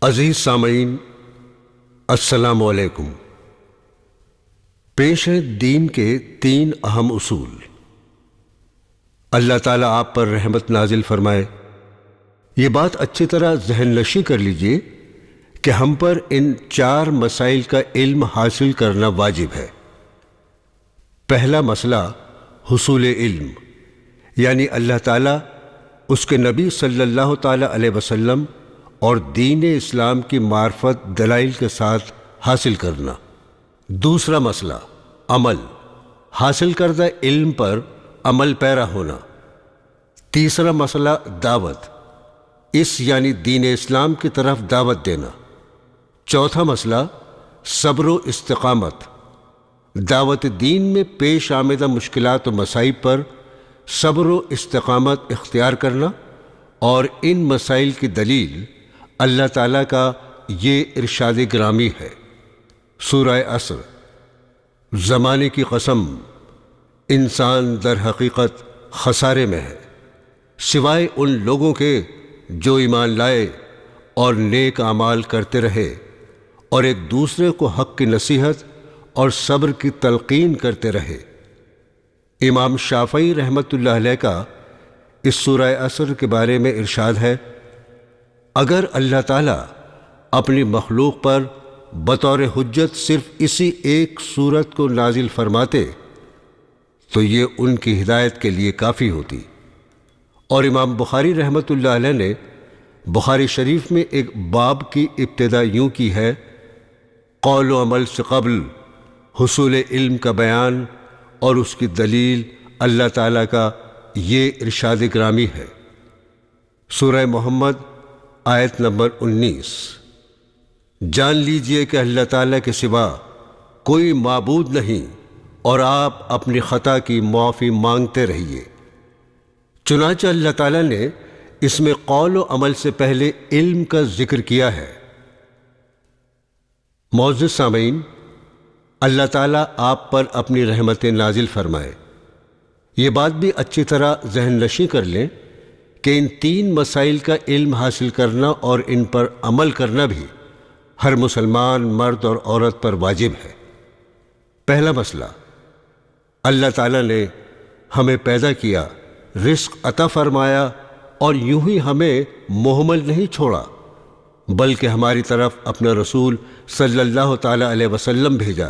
عزیز سامعین، السلام علیکم۔ پیش ہے دین کے 3 اہم اصول۔ اللہ تعالیٰ آپ پر رحمت نازل فرمائے۔ یہ بات اچھی طرح ذہن نشی کر لیجئے کہ ہم پر ان 4 مسائل کا علم حاصل کرنا واجب ہے۔ پہلا مسئلہ حصول علم، یعنی اللہ تعالیٰ، اس کے نبی صلی اللہ تعالیٰ علیہ وسلم اور دین اسلام کی معرفت دلائل کے ساتھ حاصل کرنا۔ دوسرا مسئلہ عمل، حاصل کردہ علم پر عمل پیرا ہونا۔ تیسرا مسئلہ دعوت، اس یعنی دین اسلام کی طرف دعوت دینا۔ چوتھا مسئلہ صبر و استقامت، دعوت دین میں پیش آمدہ مشکلات و مصائب پر صبر و استقامت اختیار کرنا، اور ان مسائل کی دلیل اللہ تعالیٰ کا یہ ارشاد گرامی ہے۔ سورہ عصر۔ زمانے کی قسم، انسان در حقیقت خسارے میں ہے، سوائے ان لوگوں کے جو ایمان لائے اور نیک اعمال کرتے رہے اور ایک دوسرے کو حق کی نصیحت اور صبر کی تلقین کرتے رہے۔ امام شافعی رحمۃ اللہ علیہ کا اس سورہ عصر کے بارے میں ارشاد ہے، اگر اللہ تعالیٰ اپنی مخلوق پر بطور حجت صرف اسی ایک سورت کو نازل فرماتے تو یہ ان کی ہدایت کے لیے کافی ہوتی۔ اور امام بخاری رحمۃ اللہ علیہ نے بخاری شریف میں ایک باب کی ابتدا یوں کی ہے، قول و عمل سے قبل حصول علم کا بیان اور اس کی دلیل اللہ تعالیٰ کا یہ ارشاد گرامی ہے۔ سورہ محمد آیت نمبر 19۔ جان لیجئے کہ اللہ تعالیٰ کے سوا کوئی معبود نہیں اور آپ اپنی خطا کی معافی مانگتے رہیے۔ چنانچہ اللہ تعالیٰ نے اس میں قول و عمل سے پہلے علم کا ذکر کیا ہے۔ معزز سامعین، اللہ تعالیٰ آپ پر اپنی رحمتیں نازل فرمائے۔ یہ بات بھی اچھی طرح ذہن نشی کر لیں کہ ان 3 مسائل کا علم حاصل کرنا اور ان پر عمل کرنا بھی ہر مسلمان مرد اور عورت پر واجب ہے۔ پہلا مسئلہ، اللہ تعالیٰ نے ہمیں پیدا کیا، رزق عطا فرمایا اور یوں ہی ہمیں مہمل نہیں چھوڑا، بلکہ ہماری طرف اپنا رسول صلی اللہ تعالیٰ علیہ وسلم بھیجا،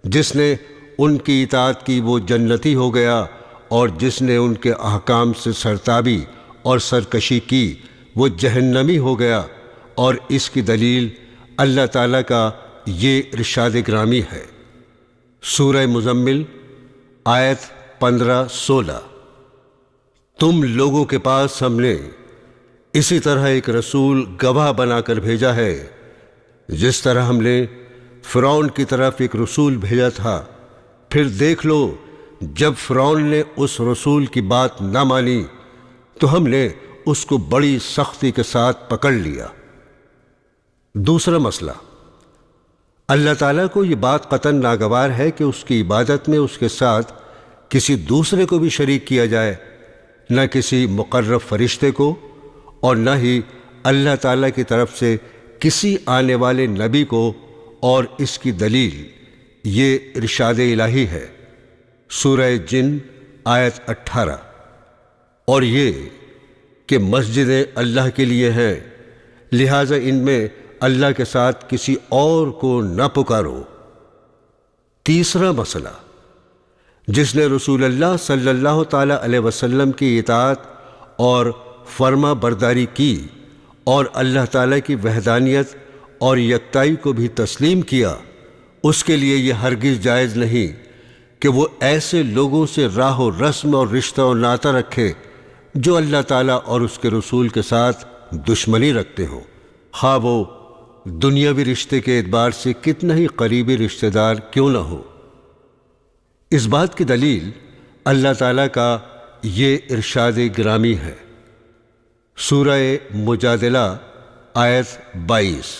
جس نے ان کی اطاعت کی وہ جنتی ہو گیا، اور جس نے ان کے احکام سے سرتابی اور سرکشی کی وہ جہنمی ہو گیا۔ اور اس کی دلیل اللہ تعالیٰ کا یہ ارشاد گرامی ہے۔ سورہ مزمل آیت 15-16۔ تم لوگوں کے پاس ہم نے اسی طرح ایک رسول گواہ بنا کر بھیجا ہے، جس طرح ہم نے فرعون کی طرف ایک رسول بھیجا تھا۔ پھر دیکھ لو، جب فرعون نے اس رسول کی بات نہ مانی تو ہم نے اس کو بڑی سختی کے ساتھ پکڑ لیا۔ دوسرا مسئلہ، اللہ تعالیٰ کو یہ بات قطعاً ناگوار ہے کہ اس کی عبادت میں اس کے ساتھ کسی دوسرے کو بھی شریک کیا جائے، نہ کسی مقرب فرشتے کو اور نہ ہی اللہ تعالیٰ کی طرف سے کسی آنے والے نبی کو۔ اور اس کی دلیل یہ ارشاد الہی ہے۔ سورہ جن آیت 18۔ اور یہ کہ مسجدیں اللہ کے لیے ہیں، لہٰذا ان میں اللہ کے ساتھ کسی اور کو نہ پکارو۔ تیسرا مسئلہ، جس نے رسول اللہ صلی اللہ تعالیٰ علیہ وسلم کی اطاعت اور فرما برداری کی اور اللہ تعالیٰ کی وحدانیت اور یکتائی کو بھی تسلیم کیا، اس کے لیے یہ ہرگز جائز نہیں کہ وہ ایسے لوگوں سے راہ و رسم اور رشتہ و ناطہ رکھے جو اللہ تعالیٰ اور اس کے رسول کے ساتھ دشمنی رکھتے ہوں، خواہ وہ دنیاوی رشتے کے اعتبار سے کتنا ہی قریبی رشتہ دار کیوں نہ ہو۔ اس بات کی دلیل اللہ تعالیٰ کا یہ ارشاد گرامی ہے۔ سورہ مجادلہ آیت 22۔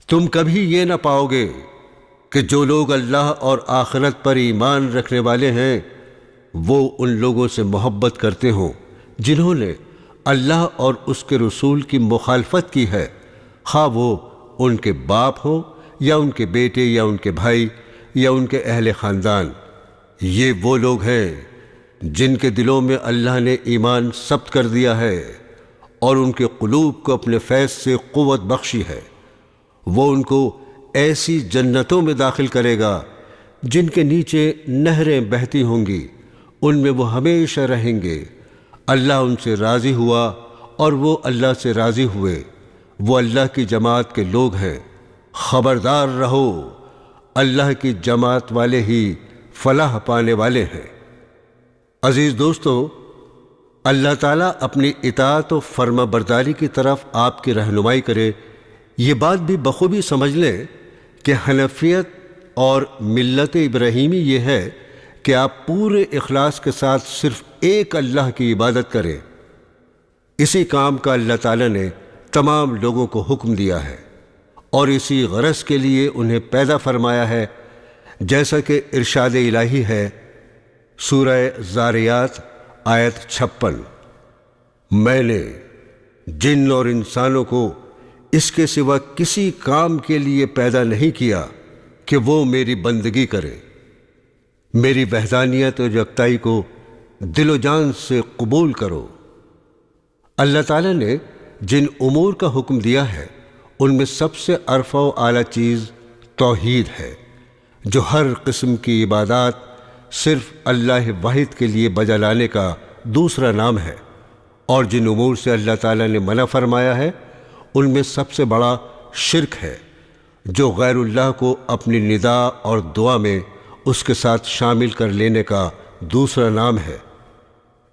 تم کبھی یہ نہ پاؤ گے کہ جو لوگ اللہ اور آخرت پر ایمان رکھنے والے ہیں وہ ان لوگوں سے محبت کرتے ہوں جنہوں نے اللہ اور اس کے رسول کی مخالفت کی ہے خواہ وہ ان کے باپ ہو یا ان کے بیٹے یا ان کے بھائی یا ان کے اہل خاندان۔ یہ وہ لوگ ہیں جن کے دلوں میں اللہ نے ایمان ثبت کر دیا ہے اور ان کے قلوب کو اپنے فیض سے قوت بخشی ہے۔ وہ ان کو ایسی جنتوں میں داخل کرے گا جن کے نیچے نہریں بہتی ہوں گی، ان میں وہ ہمیشہ رہیں گے۔ اللہ ان سے راضی ہوا اور وہ اللہ سے راضی ہوئے۔ وہ اللہ کی جماعت کے لوگ ہیں۔ خبردار رہو، اللہ کی جماعت والے ہی فلاح پانے والے ہیں۔ عزیز دوستو، اللہ تعالیٰ اپنی اطاعت و فرما برداری کی طرف آپ کی رہنمائی کرے، یہ بات بھی بخوبی سمجھ لیں کہ حنفیت اور ملت ابراہیمی یہ ہے کہ آپ پورے اخلاص کے ساتھ صرف ایک اللہ کی عبادت کریں۔ اسی کام کا اللہ تعالیٰ نے تمام لوگوں کو حکم دیا ہے اور اسی غرض کے لیے انہیں پیدا فرمایا ہے، جیسا کہ ارشاد الہی ہے سورہ زاریات آیت 56۔ میں نے جن اور انسانوں کو اس کے سوا کسی کام کے لیے پیدا نہیں کیا کہ وہ میری بندگی کرے۔ میری وحدانیت اور یکتائی کو دل و جان سے قبول کرو۔ اللہ تعالیٰ نے جن امور کا حکم دیا ہے ان میں سب سے ارفع و اعلیٰ چیز توحید ہے، جو ہر قسم کی عبادات صرف اللہ واحد کے لیے بجا لانے کا دوسرا نام ہے، اور جن امور سے اللہ تعالیٰ نے منع فرمایا ہے ان میں سب سے بڑا شرک ہے، جو غیر اللہ کو اپنی ندا اور دعا میں اس کے ساتھ شامل کر لینے کا دوسرا نام ہے۔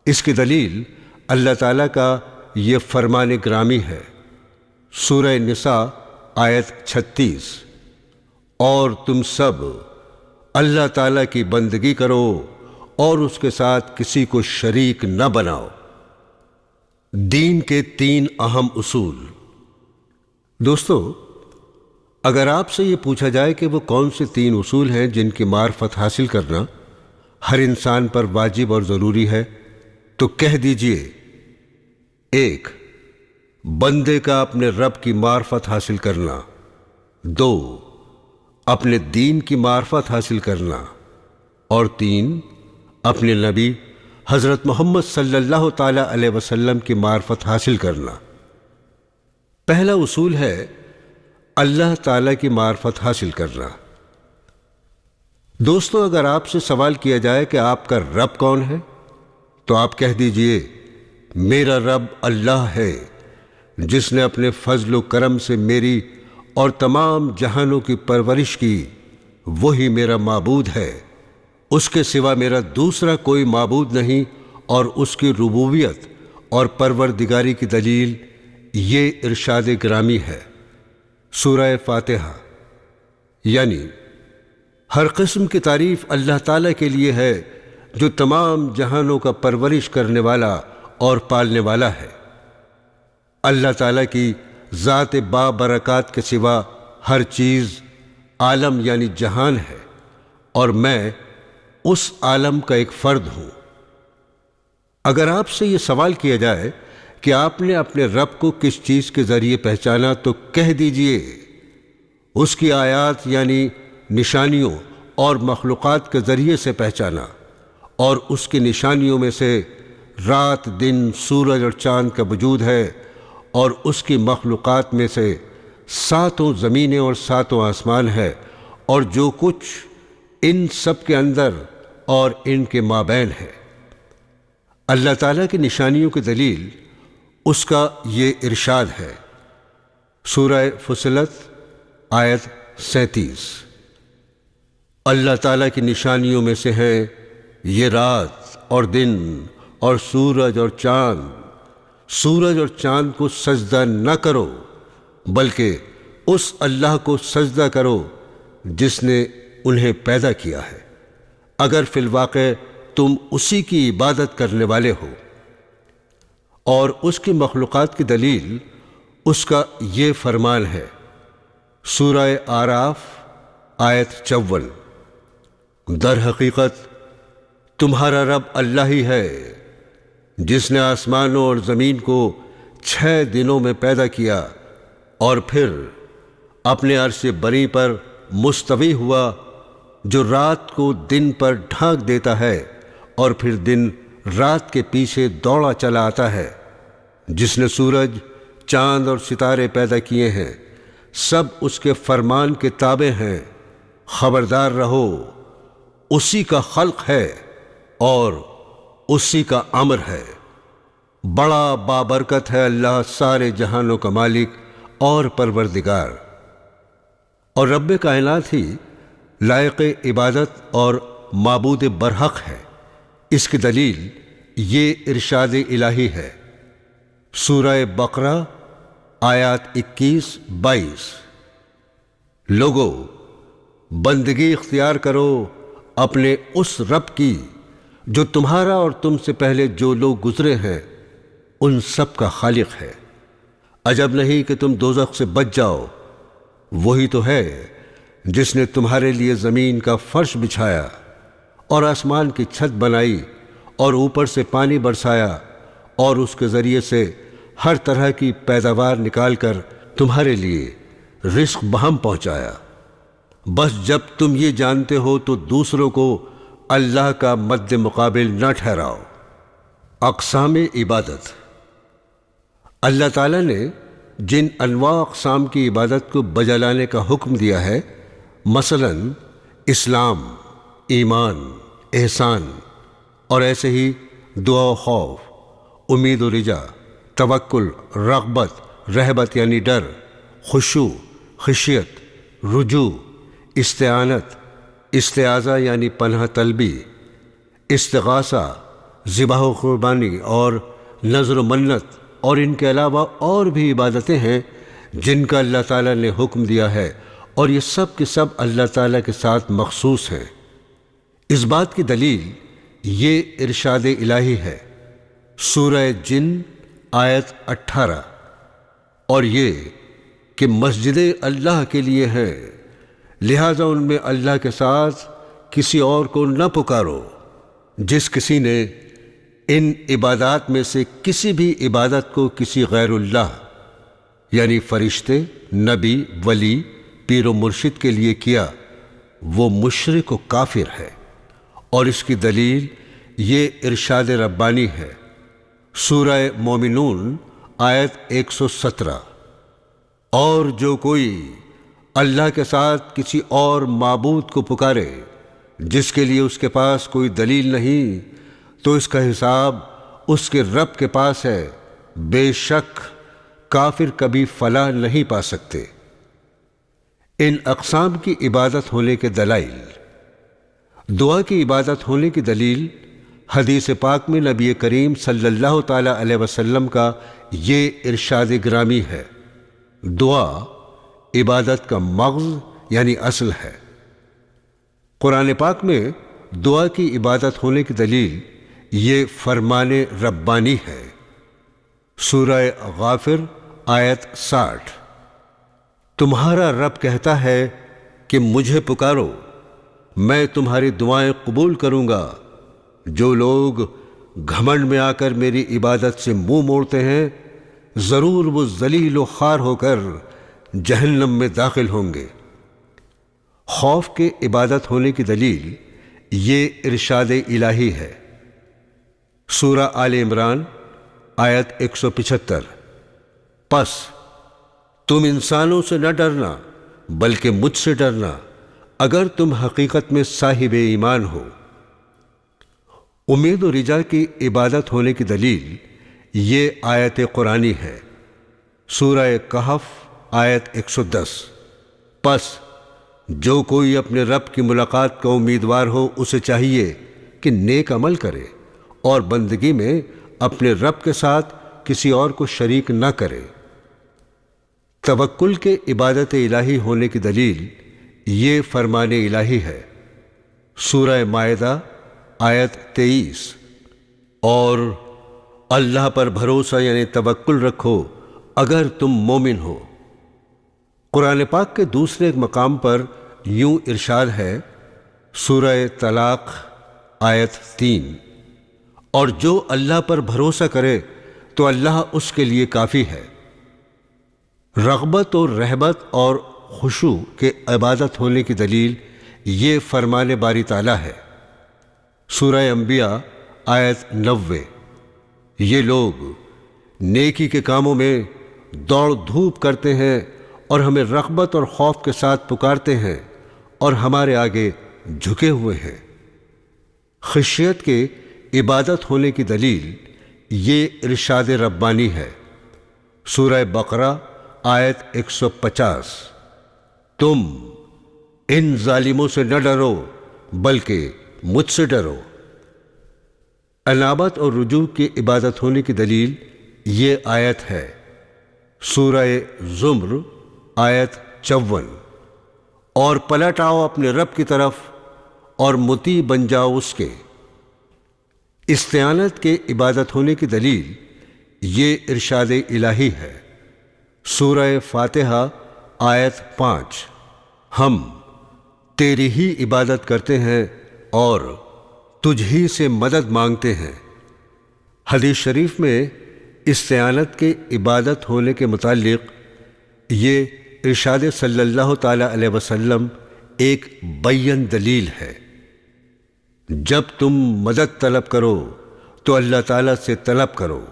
اس کی دلیل اللہ تعالیٰ کا یہ فرمان گرامی ہے، سورہ نساء آیت 36، اور تم سب اللہ تعالیٰ کی بندگی کرو اور اس کے ساتھ کسی کو شریک نہ بناؤ۔ دین کے 3 اہم اصول۔ دوستو، اگر آپ سے یہ پوچھا جائے کہ وہ کون سے 3 اصول ہیں جن کی معرفت حاصل کرنا ہر انسان پر واجب اور ضروری ہے، تو کہہ دیجئے 1، بندے کا اپنے رب کی معرفت حاصل کرنا، 2، اپنے دین کی معرفت حاصل کرنا، اور 3، اپنے نبی حضرت محمد صلی اللہ تعالی علیہ وسلم کی معرفت حاصل کرنا۔ پہلا اصول ہے اللہ تعالیٰ کی معرفت حاصل کرنا۔ دوستو، اگر آپ سے سوال کیا جائے کہ آپ کا رب کون ہے، تو آپ کہہ دیجئے میرا رب اللہ ہے، جس نے اپنے فضل و کرم سے میری اور تمام جہانوں کی پرورش کی، وہی میرا معبود ہے، اس کے سوا میرا دوسرا کوئی معبود نہیں، اور اس کی ربوبیت اور پروردگاری کی دلیل یہ ارشاد گرامی ہے، سورہ فاتحہ۔ یعنی ہر قسم کی تعریف اللہ تعالیٰ کے لیے ہے، جو تمام جہانوں کا پرورش کرنے والا اور پالنے والا ہے۔ اللہ تعالیٰ کی ذات بابرکات کے سوا ہر چیز عالم یعنی جہان ہے، اور میں اس عالم کا ایک فرد ہوں۔ اگر آپ سے یہ سوال کیا جائے کہ آپ نے اپنے رب کو کس چیز کے ذریعے پہچانا، تو کہہ دیجئے اس کی آیات یعنی نشانیوں اور مخلوقات کے ذریعے سے پہچانا، اور اس کی نشانیوں میں سے رات دن سورج اور چاند کا وجود ہے، اور اس کی مخلوقات میں سے 7 زمینیں اور 7 آسمان ہے، اور جو کچھ ان سب کے اندر اور ان کے مابین ہے۔ اللہ تعالیٰ کی نشانیوں کی دلیل اس کا یہ ارشاد ہے، سورہ فصلت آیت 37۔ اللہ تعالیٰ کی نشانیوں میں سے ہیں یہ رات اور دن اور سورج اور چاند۔ سورج اور چاند کو سجدہ نہ کرو، بلکہ اس اللہ کو سجدہ کرو جس نے انہیں پیدا کیا ہے، اگر فی الواقع تم اسی کی عبادت کرنے والے ہو۔ اور اس کی مخلوقات کی دلیل اس کا یہ فرمان ہے، سورہ اعراف آیت 54۔ در حقیقت تمہارا رب اللہ ہی ہے، جس نے آسمانوں اور زمین کو 6 دنوں میں پیدا کیا اور پھر اپنے عرش بری پر مستوی ہوا، جو رات کو دن پر ڈھانک دیتا ہے اور پھر دن رات کے پیچھے دوڑا چلا آتا ہے، جس نے سورج، چاند اور ستارے پیدا کیے ہیں، سب اس کے فرمان کے تابع ہیں۔ خبردار رہو، اسی کا خلق ہے اور اسی کا امر ہے۔ بڑا بابرکت ہے اللہ، سارے جہانوں کا مالک اور پروردگار۔ اور رب کائنات ہی لائق عبادت اور معبود برحق ہے۔ اس کی دلیل یہ ارشاد الہی ہے، سورہ بقرہ آیات 21-22۔ لوگو، بندگی اختیار کرو اپنے اس رب کی جو تمہارا اور تم سے پہلے جو لوگ گزرے ہیں ان سب کا خالق ہے۔ عجب نہیں کہ تم دوزخ سے بچ جاؤ، وہی تو ہے جس نے تمہارے لیے زمین کا فرش بچھایا اور آسمان کی چھت بنائی اور اوپر سے پانی برسایا اور اس کے ذریعے سے ہر طرح کی پیداوار نکال کر تمہارے لیے رزق بہم پہنچایا۔ بس جب تم یہ جانتے ہو تو دوسروں کو اللہ کا مد مقابل نہ ٹھہراؤ۔ اقسام عبادت۔ اللہ تعالیٰ نے جن انواع اقسام کی عبادت کو بجا لانے کا حکم دیا ہے، مثلا اسلام، ایمان، احسان، اور ایسے ہی دعا و خوف، امید و رجا، توکل، رغبت، رہبت یعنی ڈر، خشوع، خشیت، رجوع، استعانت، استعاذہ یعنی پناہ طلبی، استغاثہ، ذبح و قربانی اور نذر و منت، اور ان کے علاوہ اور بھی عبادتیں ہیں جن کا اللہ تعالیٰ نے حکم دیا ہے، اور یہ سب کے سب اللہ تعالیٰ کے ساتھ مخصوص ہیں۔ اس بات کی دلیل یہ ارشاد الہی ہے، سورہ جن آیت 18، اور یہ کہ مسجدیں اللہ کے لیے ہیں، لہٰذا ان میں اللہ کے ساتھ کسی اور کو نہ پکارو۔ جس کسی نے ان عبادات میں سے کسی بھی عبادت کو کسی غیر اللہ یعنی فرشتے، نبی، ولی، پیر و مرشد کے لیے کیا، وہ مشرک و کافر ہے۔ اور اس کی دلیل یہ ارشاد ربانی ہے، سورہ مومنون آیت 117، اور جو کوئی اللہ کے ساتھ کسی اور معبود کو پکارے جس کے لیے اس کے پاس کوئی دلیل نہیں، تو اس کا حساب اس کے رب کے پاس ہے، بے شک کافر کبھی فلاح نہیں پا سکتے۔ ان اقسام کی عبادت ہونے کے دلائل۔ دعا کی عبادت ہونے کی دلیل حدیث پاک میں نبی کریم صلی اللہ تعالی علیہ وسلم کا یہ ارشاد گرامی ہے، دعا عبادت کا مغز یعنی اصل ہے۔ قرآن پاک میں دعا کی عبادت ہونے کی دلیل یہ فرمان ربانی ہے، سورہ غافر آیت 60۔ تمہارا رب کہتا ہے کہ مجھے پکارو، میں تمہاری دعائیں قبول کروں گا۔ جو لوگ گھمنڈ میں آ کر میری عبادت سے منہ موڑتے ہیں، ضرور وہ ذلیل و خوار ہو کر جہنم میں داخل ہوں گے۔ خوف کے عبادت ہونے کی دلیل یہ ارشاد الہی ہے، سورہ آل عمران آیت 175۔ پس تم انسانوں سے نہ ڈرنا بلکہ مجھ سے ڈرنا، اگر تم حقیقت میں صاحب ایمان ہو۔ امید و رجا کی عبادت ہونے کی دلیل یہ آیت قرآنی ہے، سورہ کہف آیت 110۔ پس جو کوئی اپنے رب کی ملاقات کا امیدوار ہو، اسے چاہیے کہ نیک عمل کرے اور بندگی میں اپنے رب کے ساتھ کسی اور کو شریک نہ کرے۔ توکل کے عبادت الہی ہونے کی دلیل یہ فرمان الہی ہے، سورہ مائدہ آیت 23۔ اور اللہ پر بھروسہ یعنی توکل رکھو اگر تم مومن ہو۔ قرآن پاک کے دوسرے ایک مقام پر یوں ارشاد ہے، سورہ طلاق آیت 3، اور جو اللہ پر بھروسہ کرے تو اللہ اس کے لیے کافی ہے۔ رغبت اور رہبت اور خشوع کے عبادت ہونے کی دلیل یہ فرمان باری تعالیٰ ہے۔ سورہ انبیاء آیت 90۔ یہ لوگ نیکی کے کاموں میں دوڑ دھوپ کرتے ہیں اور ہمیں رغبت اور خوف کے ساتھ پکارتے ہیں اور ہمارے آگے جھکے ہوئے ہیں۔ خشیت کے عبادت ہونے کی دلیل یہ ارشاد ربانی ہے۔ سورہ بقرہ آیت 150۔ تم ان ظالموں سے نہ ڈرو بلکہ مجھ سے ڈرو۔ انابت اور رجوع کی عبادت ہونے کی دلیل یہ آیت ہے۔ سورہ زمر آیت 54۔ اور پلٹ آؤ اپنے رب کی طرف اور مطیع بن جاؤ اس کے۔ استعانت کے عبادت ہونے کی دلیل یہ ارشاد الہی ہے۔ سورہ فاتحہ آیت 5۔ ہم تیری ہی عبادت کرتے ہیں اور تجھ ہی سے مدد مانگتے ہیں۔ حدیث شریف میں استعانت کے عبادت ہونے کے متعلق یہ ارشاد صلی اللہ تعالی علیہ وسلم ایک بین دلیل ہے۔ جب تم مدد طلب کرو تو اللہ تعالیٰ سے طلب کرو۔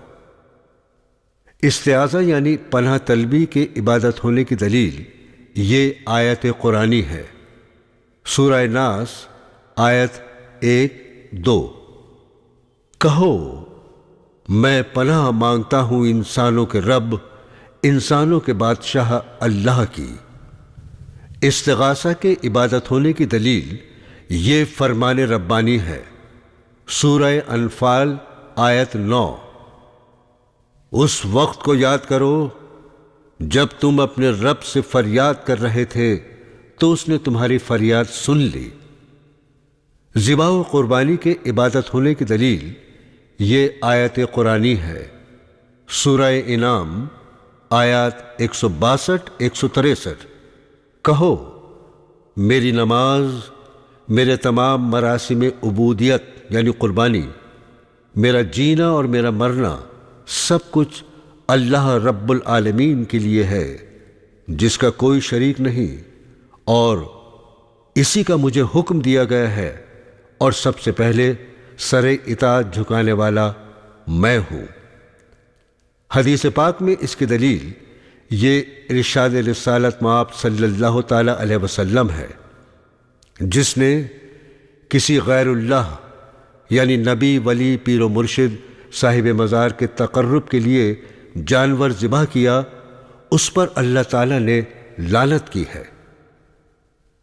استعاذہ یعنی پناہ طلبی کی عبادت ہونے کی دلیل یہ آیت قرآنی ہے۔ سورہ ناس آیت 1-2۔ کہو میں پناہ مانگتا ہوں انسانوں کے رب، انسانوں کے بادشاہ اللہ کی۔ استغاثہ کے عبادت ہونے کی دلیل یہ فرمان ربانی ہے۔ سورہ انفال آیت 9۔ اس وقت کو یاد کرو جب تم اپنے رب سے فریاد کر رہے تھے تو اس نے تمہاری فریاد سن لی۔ ذبح و قربانی کے عبادت ہونے کی دلیل یہ آیت قرآنی ہے۔ سورہ انعام آیات 162-163۔ کہو میری نماز، میرے تمام مراسم عبودیت یعنی قربانی، میرا جینا اور میرا مرنا سب کچھ اللہ رب العالمین کے لیے ہے جس کا کوئی شریک نہیں، اور اسی کا مجھے حکم دیا گیا ہے، اور سب سے پہلے سر اطاعت جھکانے والا میں ہوں۔ حدیث پاک میں اس کی دلیل یہ ارشاد رسالت مآب صلی اللہ تعالی علیہ وسلم ہے۔ جس نے کسی غیر اللہ یعنی نبی، ولی، پیر و مرشد، صاحب مزار کے تقرب کے لیے جانور ذبح کیا، اس پر اللہ تعالیٰ نے لعنت کی ہے۔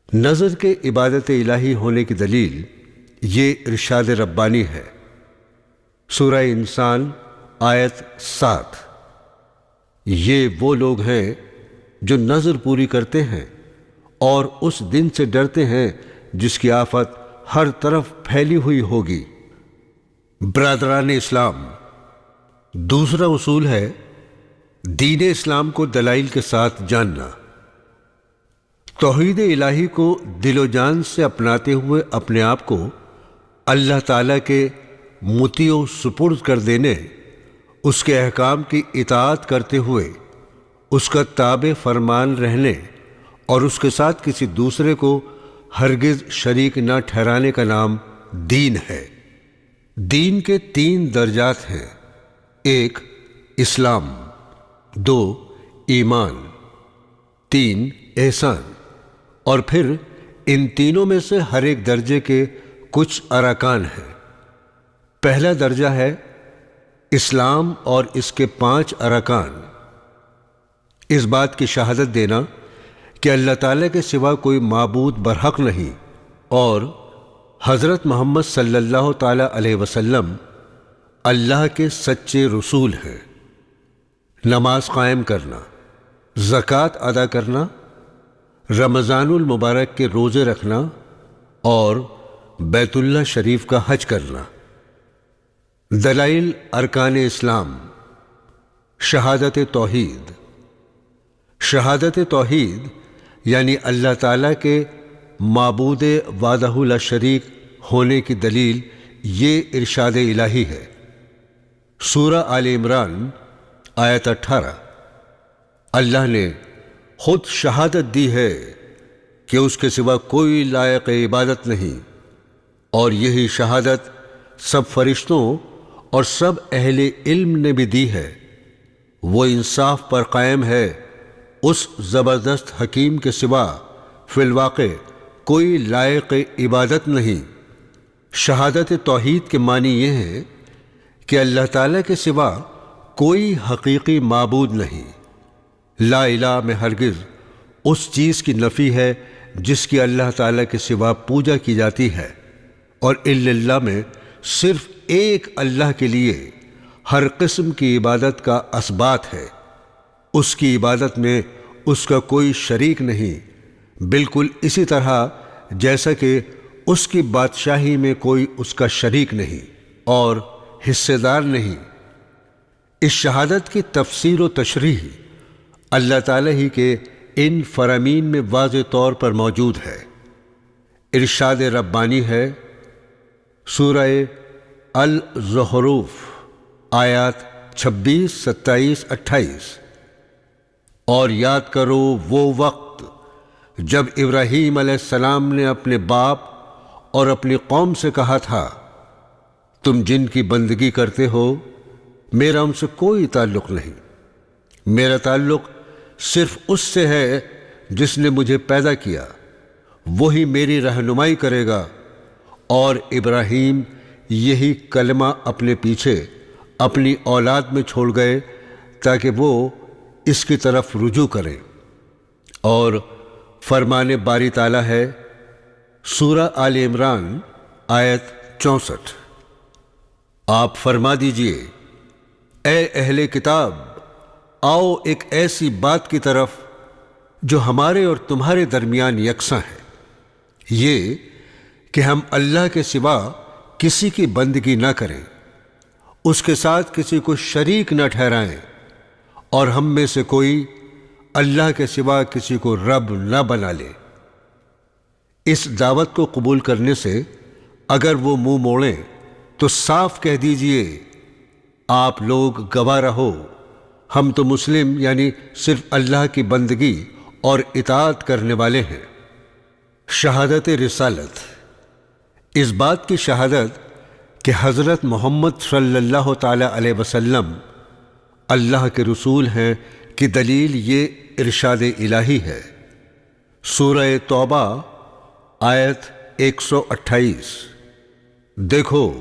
نظر کے عبادت الہی ہونے کی دلیل یہ ارشاد ربانی ہے۔ سورہ انسان آیت 7۔ یہ وہ لوگ ہیں جو نظر پوری کرتے ہیں اور اس دن سے ڈرتے ہیں جس کی آفت ہر طرف پھیلی ہوئی ہوگی۔ برادران اسلام، دوسرا اصول ہے دین اسلام کو دلائل کے ساتھ جاننا۔ توحید الہی کو دل و جان سے اپناتے ہوئے اپنے آپ کو اللہ تعالیٰ کے مطیع و سپرد کر دینے، اس کے احکام کی اطاعت کرتے ہوئے اس کا تابع فرمان رہنے اور اس کے ساتھ کسی دوسرے کو ہرگز شریک نہ ٹھہرانے کا نام دین ہے۔ دین کے 3 درجات ہیں: 1 اسلام، 2 ایمان، 3 احسان، اور پھر ان تینوں میں سے ہر ایک درجے کے کچھ ارکان ہیں۔ پہلا درجہ ہے اسلام اور اس کے 5 ارکان۔ اس بات کی شہادت دینا کہ اللہ تعالیٰ کے سوا کوئی معبود برحق نہیں اور حضرت محمد صلی اللہ تعالیٰ علیہ وسلم اللہ کے سچے رسول ہیں۔ نماز قائم کرنا، زکوٰۃ ادا کرنا، رمضان المبارک کے روزے رکھنا اور بیت اللہ شریف کا حج کرنا۔ دلائل ارکان اسلام: شہادت توحید۔ شہادت توحید یعنی اللہ تعالیٰ کے معبود وحدہ لا شریک ہونے کی دلیل یہ ارشاد الہی ہے۔ سورہ آل عمران آیت 18۔ اللہ نے خود شہادت دی ہے کہ اس کے سوا کوئی لائق عبادت نہیں، اور یہی شہادت سب فرشتوں اور سب اہل علم نے بھی دی ہے۔ وہ انصاف پر قائم ہے، اس زبردست حکیم کے سوا فی الواقع کوئی لائق عبادت نہیں۔ شہادت توحید کے معنی یہ ہے کہ اللہ تعالیٰ کے سوا کوئی حقیقی معبود نہیں۔ لا الہ میں ہرگز اس چیز کی نفی ہے جس کی اللہ تعالیٰ کے سوا پوجا کی جاتی ہے، اور الا اللہ میں صرف ایک اللہ کے لیے ہر قسم کی عبادت کا اثبات ہے۔ اس کی عبادت میں اس کا کوئی شریک نہیں، بالکل اسی طرح جیسا کہ اس کی بادشاہی میں کوئی اس کا شریک نہیں اور حصے دار نہیں۔ اس شہادت کی تفسیر و تشریح اللہ تعالیٰ ہی کے ان فرامین میں واضح طور پر موجود ہے۔ ارشاد ربانی ہے، سورہ الزخرف آیات 26، 27، 28، اور یاد کرو وہ وقت جب ابراہیم علیہ السلام نے اپنے باپ اور اپنی قوم سے کہا تھا، تم جن کی بندگی کرتے ہو میرا ان سے کوئی تعلق نہیں، میرا تعلق صرف اس سے ہے جس نے مجھے پیدا کیا، وہی میری رہنمائی کرے گا۔ اور ابراہیم یہی کلمہ اپنے پیچھے اپنی اولاد میں چھوڑ گئے تاکہ وہ اس کی طرف رجوع کریں۔ اور فرمان باری تعالیٰ ہے، سورہ آل عمران آیت 64، آپ فرما دیجئے، اے اہل کتاب، آؤ ایک ایسی بات کی طرف جو ہمارے اور تمہارے درمیان یکساں ہے، یہ کہ ہم اللہ کے سوا کسی کی بندگی نہ کریں، اس کے ساتھ کسی کو شریک نہ ٹھہرائیں، اور ہم میں سے کوئی اللہ کے سوا کسی کو رب نہ بنا لے۔ اس دعوت کو قبول کرنے سے اگر وہ منہ موڑیں تو صاف کہہ دیجئے، آپ لوگ گواہ رہو، ہم تو مسلم یعنی صرف اللہ کی بندگی اور اطاعت کرنے والے ہیں۔ شہادت رسالت، اس بات کی شہادت کہ حضرت محمد صلی اللہ تعالی علیہ وسلم اللہ کے رسول ہیں کی دلیل یہ ارشاد الہی ہے۔ سورہ توبہ آیت 128، دیکھو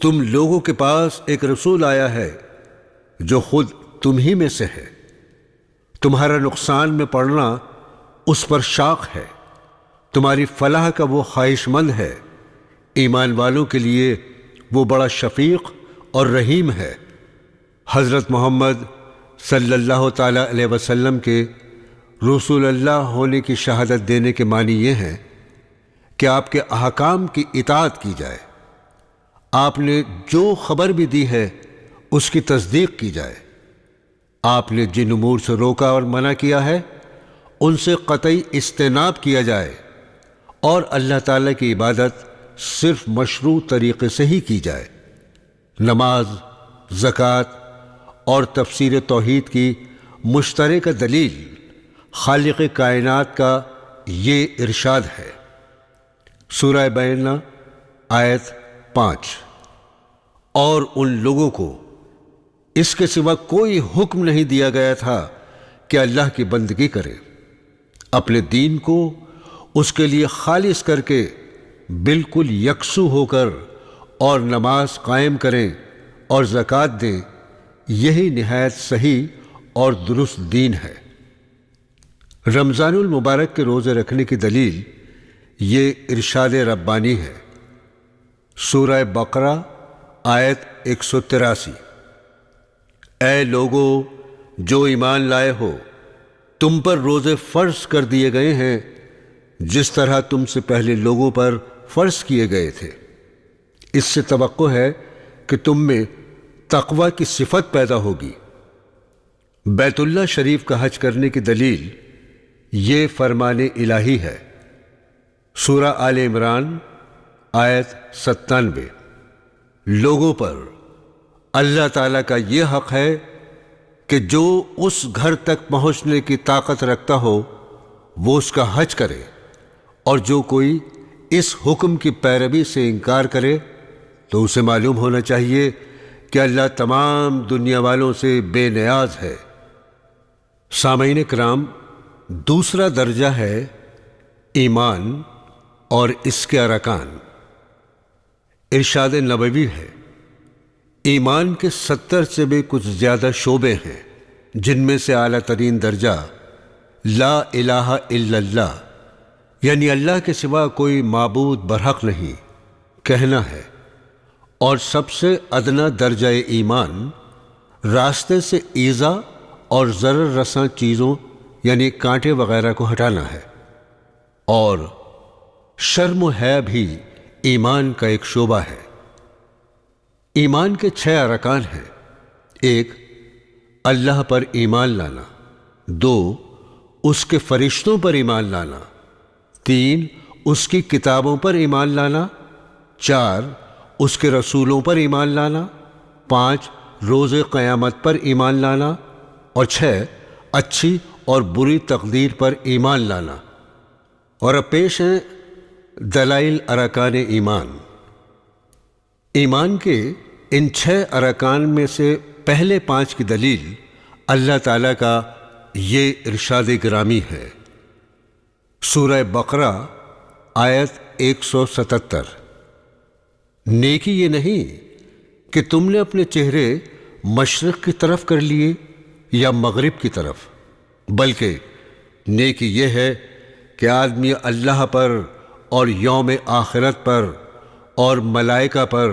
تم لوگوں کے پاس ایک رسول آیا ہے جو خود تم ہی میں سے ہے، تمہارا نقصان میں پڑنا اس پر شاق ہے، تمہاری فلاح کا وہ خواہش مند ہے، ایمان والوں کے لیے وہ بڑا شفیق اور رحیم ہے۔ حضرت محمد صلی اللہ تعالی علیہ وسلم کے رسول اللہ ہونے کی شہادت دینے کے معنی یہ ہیں کہ آپ کے احکام کی اطاعت کی جائے، آپ نے جو خبر بھی دی ہے اس کی تصدیق کی جائے، آپ نے جن امور سے روکا اور منع کیا ہے ان سے قطعی اجتناب کیا جائے، اور اللہ تعالیٰ کی عبادت صرف مشروع طریقے سے ہی کی جائے۔ نماز، زکوٰۃ اور تفسیر توحید کی مشترکہ دلیل خالق کائنات کا یہ ارشاد ہے۔ سورہ بینہ آیت 5، اور ان لوگوں کو اس کے سوا کوئی حکم نہیں دیا گیا تھا کہ اللہ کی بندگی کریں، اپنے دین کو اس کے لیے خالص کر کے بالکل یکسو ہو کر اور نماز قائم کریں اور زکوٰۃ دیں، یہی نہایت صحیح اور درست دین ہے۔ رمضان المبارک کے روزے رکھنے کی دلیل یہ ارشاد ربانی ہے۔ سورہ بقرہ آیت 183، اے لوگو جو ایمان لائے ہو، تم پر روزے فرض کر دیے گئے ہیں جس طرح تم سے پہلے لوگوں پر فرض کیے گئے تھے، اس سے توقع ہے کہ تم میں تقوی کی صفت پیدا ہوگی۔ بیت اللہ شریف کا حج کرنے کی دلیل یہ فرمان الہی ہے۔ سورہ آل عمران آیت 97، لوگوں پر اللہ تعالیٰ کا یہ حق ہے کہ جو اس گھر تک پہنچنے کی طاقت رکھتا ہو وہ اس کا حج کرے، اور جو کوئی اس حکم کی پیروی سے انکار کرے تو اسے معلوم ہونا چاہیے کہ اللہ تمام دنیا والوں سے بے نیاز ہے۔ سامعین کرام، دوسرا درجہ ہے ایمان اور اس کے ارکان۔ ارشاد نبوی ہے، ایمان کے 70 سے بھی کچھ زیادہ شعبے ہیں، جن میں سے اعلیٰ ترین درجہ لا الہ الا اللہ، یعنی اللہ کے سوا کوئی معبود برحق نہیں کہنا ہے، اور سب سے ادنا درجہ ایمان راستے سے ایذا اور ضرر رساں چیزوں یعنی کانٹے وغیرہ کو ہٹانا ہے، اور شرم و حیا بھی ایمان کا ایک شعبہ ہے۔ ایمان کے 6 ارکان ہیں: 1 اللہ پر ایمان لانا، 2 اس کے فرشتوں پر ایمان لانا، 3 اس کی کتابوں پر ایمان لانا، 4 اس کے رسولوں پر ایمان لانا، 5 روز قیامت پر ایمان لانا، اور 6 اچھی اور بری تقدیر پر ایمان لانا۔ اور اب پیش ہیں دلائل ارکان ایمان۔ ایمان کے ان 6 ارکان میں سے پہلے 5 کی دلیل اللہ تعالیٰ کا یہ ارشاد گرامی ہے۔ سورہ بقرہ آیت 177۔ نیکی یہ نہیں کہ تم نے اپنے چہرے مشرق کی طرف کر لیے یا مغرب کی طرف، بلکہ نیکی یہ ہے کہ آدمی اللہ پر اور یوم آخرت پر اور ملائکہ پر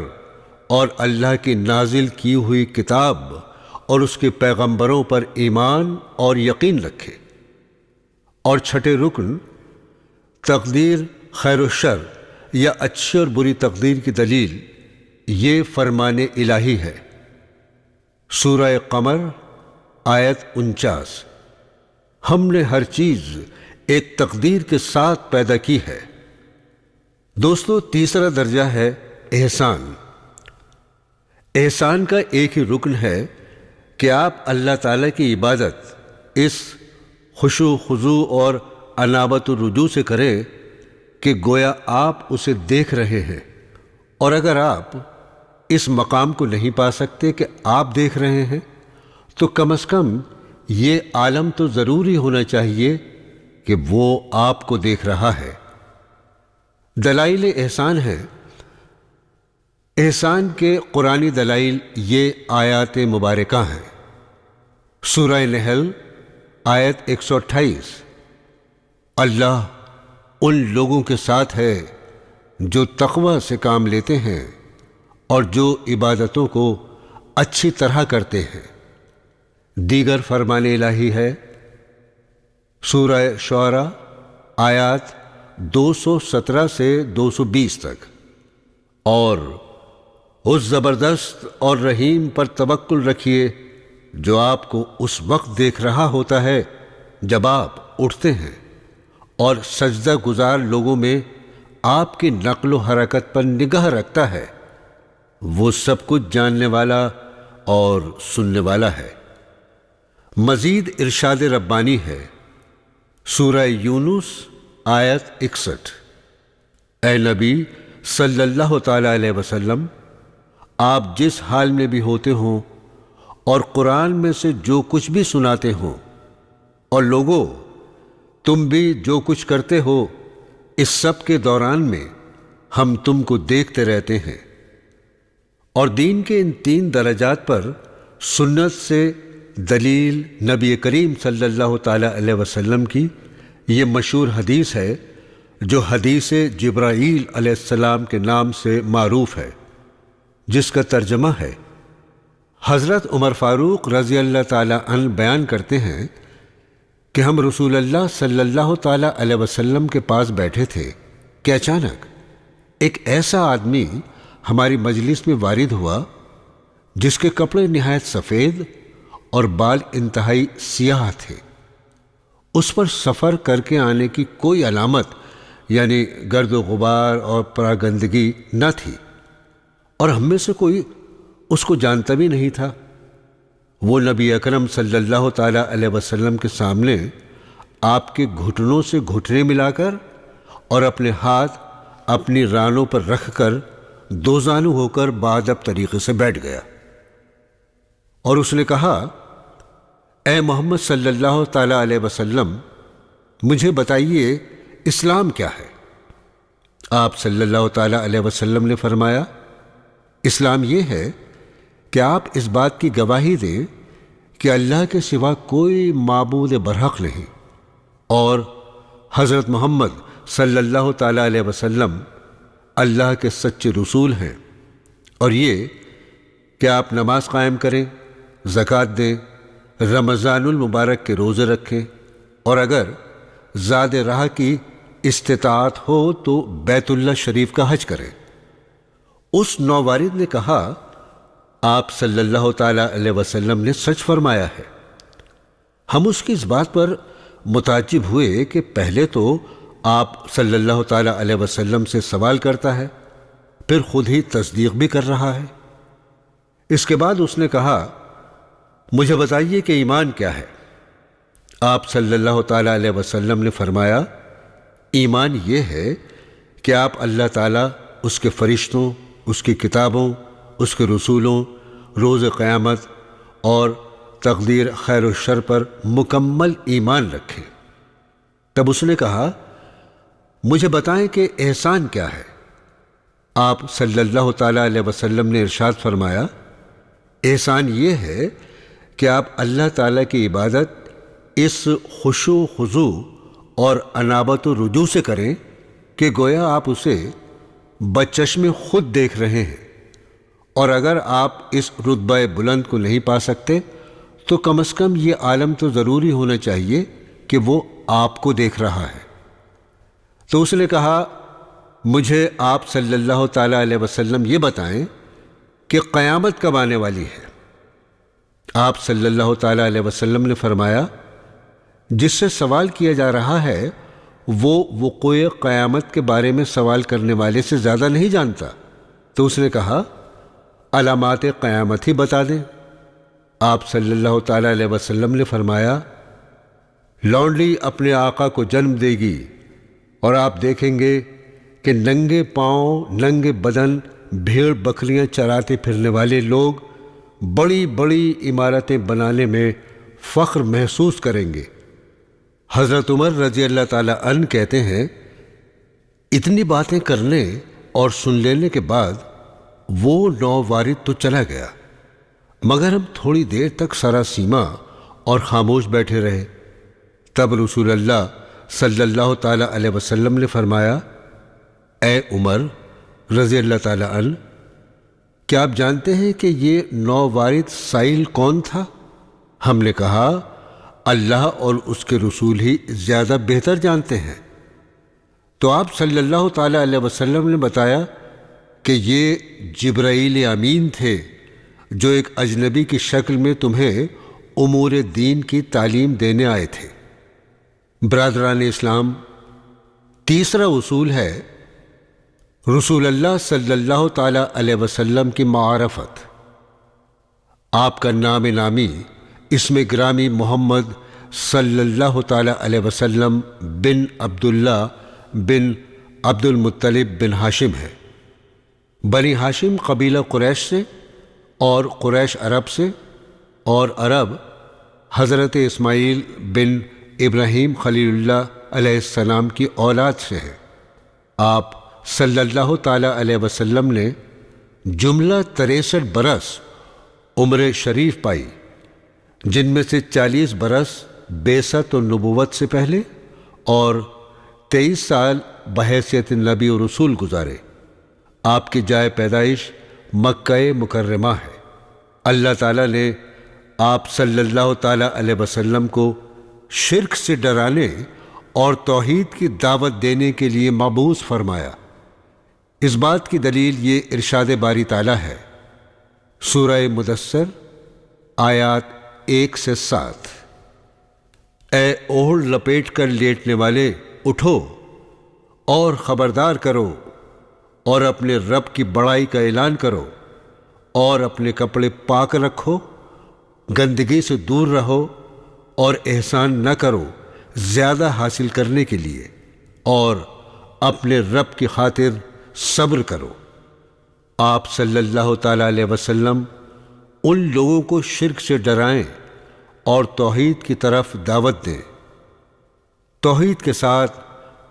اور اللہ کی نازل کی ہوئی کتاب اور اس کے پیغمبروں پر ایمان اور یقین رکھے۔ اور 6 رکن تقدیر خیر و شر یا اچھی اور بری تقدیر کی دلیل یہ فرمان الہی ہے۔ سورہ قمر آیت 49۔ ہم نے ہر چیز ایک تقدیر کے ساتھ پیدا کی ہے۔ دوستو، تیسرا درجہ ہے احسان۔ احسان کا ایک ہی رکن ہے کہ آپ اللہ تعالیٰ کی عبادت اس خشوع خضوع اور انابت الرجوع سے کریں کہ گویا آپ اسے دیکھ رہے ہیں، اور اگر آپ اس مقام کو نہیں پا سکتے کہ آپ دیکھ رہے ہیں تو کم از کم یہ عالم تو ضروری ہونا چاہیے کہ وہ آپ کو دیکھ رہا ہے۔ دلائل احسان ہیں۔ احسان کے قرآنی دلائل یہ آیات مبارکہ ہیں۔ سورہ نحل آیت 128۔ اللہ ان لوگوں کے ساتھ ہے جو تقوی سے کام لیتے ہیں اور جو عبادتوں کو اچھی طرح کرتے ہیں۔ دیگر فرمان الہی ہے۔ سورہ شعراء آیات 217 سے 220 تک۔ اور اس زبردست اور رحیم پر توکل رکھیے جو آپ کو اس وقت دیکھ رہا ہوتا ہے جب آپ اٹھتے ہیں، اور سجدہ گزار لوگوں میں آپ کی نقل و حرکت پر نگاہ رکھتا ہے۔ وہ سب کچھ جاننے والا اور سننے والا ہے۔ مزید ارشاد ربانی ہے۔ سورہ یونس آیت 61۔ اے نبی صلی اللہ تعالیٰ علیہ وسلم، آپ جس حال میں بھی ہوتے ہوں اور قرآن میں سے جو کچھ بھی سناتے ہوں، اور لوگوں تم بھی جو کچھ کرتے ہو، اس سب کے دوران میں ہم تم کو دیکھتے رہتے ہیں۔ اور دین کے ان 3 درجات پر سنت سے دلیل نبی کریم صلی اللہ تعالیٰ علیہ وسلم کی یہ مشہور حدیث ہے جو حدیث جبرائیل علیہ السلام کے نام سے معروف ہے، جس کا ترجمہ ہے۔ حضرت عمر فاروق رضی اللہ تعالیٰ عنہ بیان کرتے ہیں کہ ہم رسول اللہ صلی اللہ تعالیٰ علیہ وسلم کے پاس بیٹھے تھے کہ اچانک ایک ایسا آدمی ہماری مجلس میں وارد ہوا جس کے کپڑے نہایت سفید اور بال انتہائی سیاہ تھے۔ اس پر سفر کر کے آنے کی کوئی علامت یعنی گرد و غبار اور پراگندگی نہ تھی، اور ہم میں سے کوئی اس کو جانتا بھی نہیں تھا۔ وہ نبی اکرم صلی اللہ تعالیٰ علیہ وسلم کے سامنے آپ کے گھٹنوں سے گھٹنے ملا کر اور اپنے ہاتھ اپنی رانوں پر رکھ کر دو زانو ہو کر باادب طریقے سے بیٹھ گیا، اور اس نے کہا: اے محمد صلی اللہ تعالیٰ علیہ وسلم، مجھے بتائیے اسلام کیا ہے؟ آپ صلی اللہ تعالیٰ علیہ وسلم نے فرمایا: اسلام یہ ہے کہ آپ اس بات کی گواہی دیں کہ اللہ کے سوا کوئی معبود برحق نہیں، اور حضرت محمد صلی اللہ تعالیٰ علیہ وسلم اللہ کے سچے رسول ہیں، اور یہ کہ آپ نماز قائم کریں، زکوٰۃ دیں، رمضان المبارک کے روزے رکھیں، اور اگر زاد راہ کی استطاعت ہو تو بیت اللہ شریف کا حج کریں۔ اس نووارد نے کہا: آپ صلی اللہ تعالیٰ علیہ وسلم نے سچ فرمایا ہے۔ ہم اس کی اس بات پر متعجب ہوئے کہ پہلے تو آپ صلی اللہ تعالیٰ علیہ وسلم سے سوال کرتا ہے، پھر خود ہی تصدیق بھی کر رہا ہے۔ اس کے بعد اس نے کہا: مجھے بتائیے کہ ایمان کیا ہے؟ آپ صلی اللہ تعالیٰ علیہ وسلم نے فرمایا: ایمان یہ ہے کہ آپ اللہ تعالیٰ، اس کے فرشتوں، اس کی کتابوں، اس کے رسولوں، روز قیامت اور تقدیر خیر و شر پر مکمل ایمان رکھیں۔ تب اس نے کہا: مجھے بتائیں کہ احسان کیا ہے؟ آپ صلی اللہ تعالیٰ علیہ وسلم نے ارشاد فرمایا: احسان یہ ہے کہ آپ اللہ تعالیٰ کی عبادت اس خشوع و خضوع اور انابت و رجوع سے کریں کہ گویا آپ اسے بچشم خود دیکھ رہے ہیں، اور اگر آپ اس رتبہ بلند کو نہیں پا سکتے تو کم از کم یہ عالم تو ضروری ہونا چاہیے کہ وہ آپ کو دیکھ رہا ہے۔ تو اس نے کہا: مجھے آپ صلی اللہ تعالیٰ علیہ وسلم یہ بتائیں کہ قیامت کب آنے والی ہے؟ آپ صلی اللہ تعالیٰ علیہ وسلم نے فرمایا: جس سے سوال کیا جا رہا ہے وہ وقوع قیامت کے بارے میں سوال کرنے والے سے زیادہ نہیں جانتا۔ تو اس نے کہا: علامات قیامت ہی بتا دیں۔ آپ صلی اللہ تعالیٰ علیہ وسلم نے فرمایا: لونڈی اپنے آقا کو جنم دے گی، اور آپ دیکھیں گے کہ ننگے پاؤں، ننگے بدن، بھیڑ بکریاں چراتے پھرنے والے لوگ بڑی بڑی عمارتیں بنانے میں فخر محسوس کریں گے۔ حضرت عمر رضی اللہ تعالیٰ عنہ کہتے ہیں: اتنی باتیں کرنے اور سن لینے کے بعد وہ نووارد تو چلا گیا، مگر ہم تھوڑی دیر تک سراسیما اور خاموش بیٹھے رہے۔ تب رسول اللہ صلی اللہ تعالیٰ علیہ وسلم نے فرمایا: اے عمر رضی اللہ تعالیٰ عنہ، کیا آپ جانتے ہیں کہ یہ نووارد سائل کون تھا؟ ہم نے کہا: اللہ اور اس کے رسول ہی زیادہ بہتر جانتے ہیں۔ تو آپ صلی اللہ تعالیٰ علیہ وسلم نے بتایا کہ یہ جبرائیل امین تھے جو ایک اجنبی کی شکل میں تمہیں امور دین کی تعلیم دینے آئے تھے۔ برادران اسلام، تیسرا اصول ہے رسول اللہ صلی اللہ تعالیٰ علیہ وسلم کی معرفت۔ آپ کا نام نامی، اسم گرامی محمد صلی اللہ تعالیٰ علیہ وسلم بن عبداللہ بن عبد المطلب بن ہاشم ہے۔ بنی ہاشم قبیلہ قریش سے، اور قریش عرب سے، اور عرب حضرت اسماعیل بن ابراہیم خلیل اللہ علیہ السلام کی اولاد سے ہے۔ آپ صلی اللہ تعالیٰ علیہ وسلم نے جملہ 63 برس عمر شریف پائی، جن میں سے 40 برس بعثت و نبوت سے پہلے اور 23 سال بحیثیت نبی و رسول گزارے۔ آپ کی جائے پیدائش مکہ مکرمہ ہے۔ اللہ تعالیٰ نے آپ صلی اللہ تعالیٰ علیہ وسلم کو شرک سے ڈرانے اور توحید کی دعوت دینے کے لیے مبعوث فرمایا۔ اس بات کی دلیل یہ ارشاد باری تعالیٰ ہے، سورہ مدثر آیات 1 سے 7: اے اوڑھ لپیٹ کر لیٹنے والے، اٹھو اور خبردار کرو، اور اپنے رب کی بڑائی کا اعلان کرو، اور اپنے کپڑے پاک رکھو، گندگی سے دور رہو اور احسان نہ کرو زیادہ حاصل کرنے کے لیے، اور اپنے رب کی خاطر صبر کرو۔ آپ صلی اللہ تعالی علیہ وسلم ان لوگوں کو شرک سے ڈرائیں اور توحید کی طرف دعوت دیں۔ توحید کے ساتھ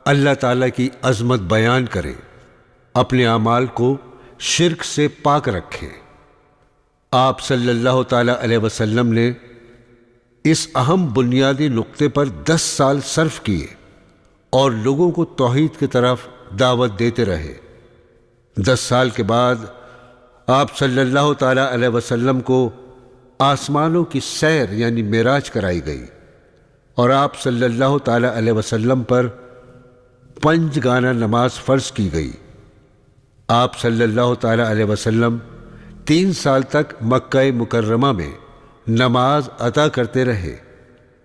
اللہ تعالیٰ کی عظمت بیان کریں، اپنے اعمال کو شرک سے پاک رکھیں۔ آپ صلی اللہ تعالیٰ علیہ وسلم نے اس اہم بنیادی نقطے پر 10 سال صرف کیے اور لوگوں کو توحید کی طرف دعوت دیتے رہے۔ 10 سال کے بعد آپ صلی اللہ تعالیٰ علیہ وسلم کو آسمانوں کی سیر یعنی معراج کرائی گئی، اور آپ صلی اللہ تعالیٰ علیہ وسلم پر 5 گانا نماز فرض کی گئی۔ آپ صلی اللہ تعالیٰ علیہ وسلم 3 سال تک مکہ مکرمہ میں نماز ادا کرتے رہے۔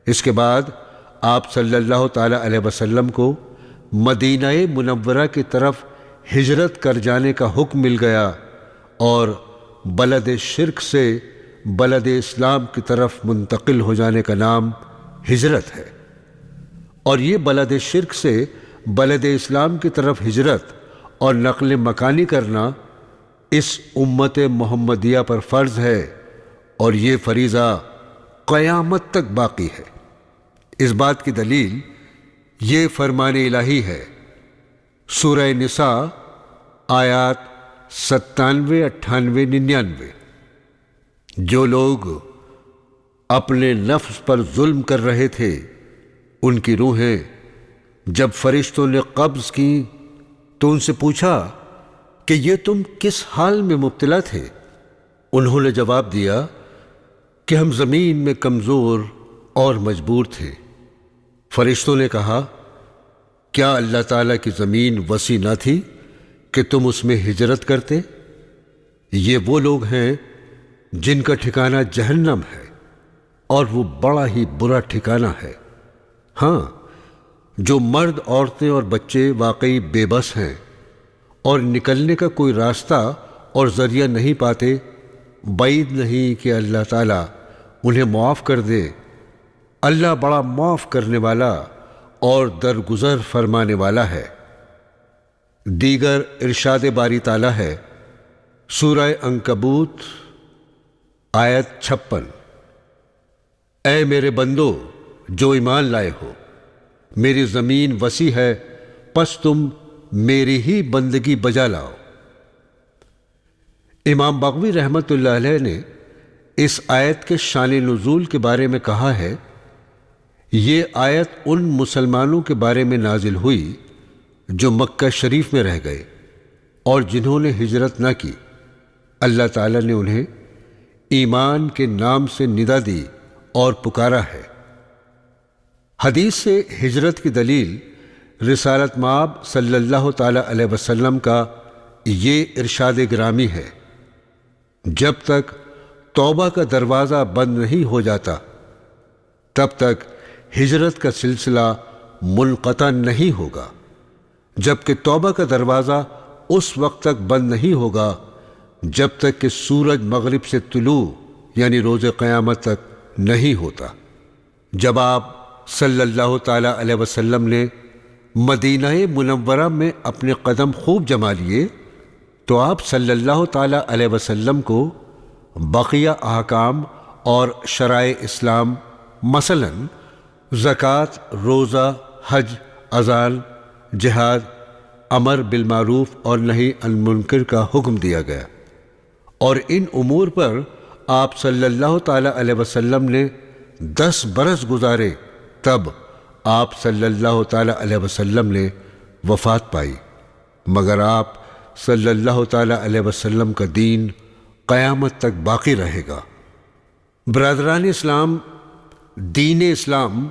اس کے بعد آپ صلی اللہ تعالیٰ علیہ وسلم کو مدینہ منورہ کی طرف ہجرت کر جانے کا حکم مل گیا، اور بلد شرک سے بلد اسلام کی طرف منتقل ہو جانے کا نام ہجرت ہے۔ اور یہ بلد شرک سے بلد اسلام کی طرف ہجرت اور نقل مکانی کرنا اس امت محمدیہ پر فرض ہے، اور یہ فریضہ قیامت تک باقی ہے۔ اس بات کی دلیل یہ فرمان الہی ہے، سورہ نساء آیات 97، 98، 99۔ جو لوگ اپنے نفس پر ظلم کر رہے تھے ان کی روحیں جب فرشتوں نے قبض کی تو ان سے پوچھا کہ یہ تم کس حال میں مبتلا تھے؟ انہوں نے جواب دیا کہ ہم زمین میں کمزور اور مجبور تھے۔ فرشتوں نے کہا، کیا اللہ تعالیٰ کی زمین وسیع نہ تھی کہ تم اس میں ہجرت کرتے؟ یہ وہ لوگ ہیں جن کا ٹھکانہ جہنم ہے، اور وہ بڑا ہی برا ٹھکانہ ہے۔ ہاں، جو مرد، عورتیں اور بچے واقعی بے بس ہیں اور نکلنے کا کوئی راستہ اور ذریعہ نہیں پاتے، بعید نہیں کہ اللہ تعالیٰ انہیں معاف کر دے۔ اللہ بڑا معاف کرنے والا اور درگزر فرمانے والا ہے۔ دیگر ارشاد باری تعالیٰ ہے، سورہ عنکبوت آیت 56۔ اے میرے بندو جو ایمان لائے ہو، میری زمین وسیع ہے، پس تم میری ہی بندگی بجا لاؤ۔ امام بغوی رحمۃ اللہ علیہ نے اس آیت کے شان نزول کے بارے میں کہا ہے، یہ آیت ان مسلمانوں کے بارے میں نازل ہوئی جو مکہ شریف میں رہ گئے اور جنہوں نے ہجرت نہ کی۔ اللہ تعالیٰ نے انہیں ایمان کے نام سے ندا دی اور پکارا ہے۔ حدیث سے ہجرت کی دلیل رسالت مآب صلی اللہ تعالیٰ علیہ وسلم کا یہ ارشاد گرامی ہے، جب تک توبہ کا دروازہ بند نہیں ہو جاتا تب تک ہجرت کا سلسلہ منقطع نہیں ہوگا، جبکہ توبہ کا دروازہ اس وقت تک بند نہیں ہوگا جب تک کہ سورج مغرب سے طلوع یعنی روز قیامت تک نہیں ہوتا۔ جب آپ صلی اللہ تعالیٰ علیہ وسلم نے مدینہ منورہ میں اپنے قدم خوب جما لیے تو آپ صلی اللہ تعالیٰ علیہ وسلم کو بقیہ احکام اور شرائع اسلام مثلاً زکوٰۃ، روزہ، حج، اذان، جہاد، امر بالمعروف اور نہی عن المنکر کا حکم دیا گیا، اور ان امور پر آپ صلی اللہ تعالیٰ علیہ وسلم نے 10 برس گزارے، تب آپ صلی اللہ تعالیٰ علیہ وسلم نے وفات پائی، مگر آپ صلی اللہ تعالیٰ علیہ وسلم کا دین قیامت تک باقی رہے گا۔ برادران اسلام، دین اسلام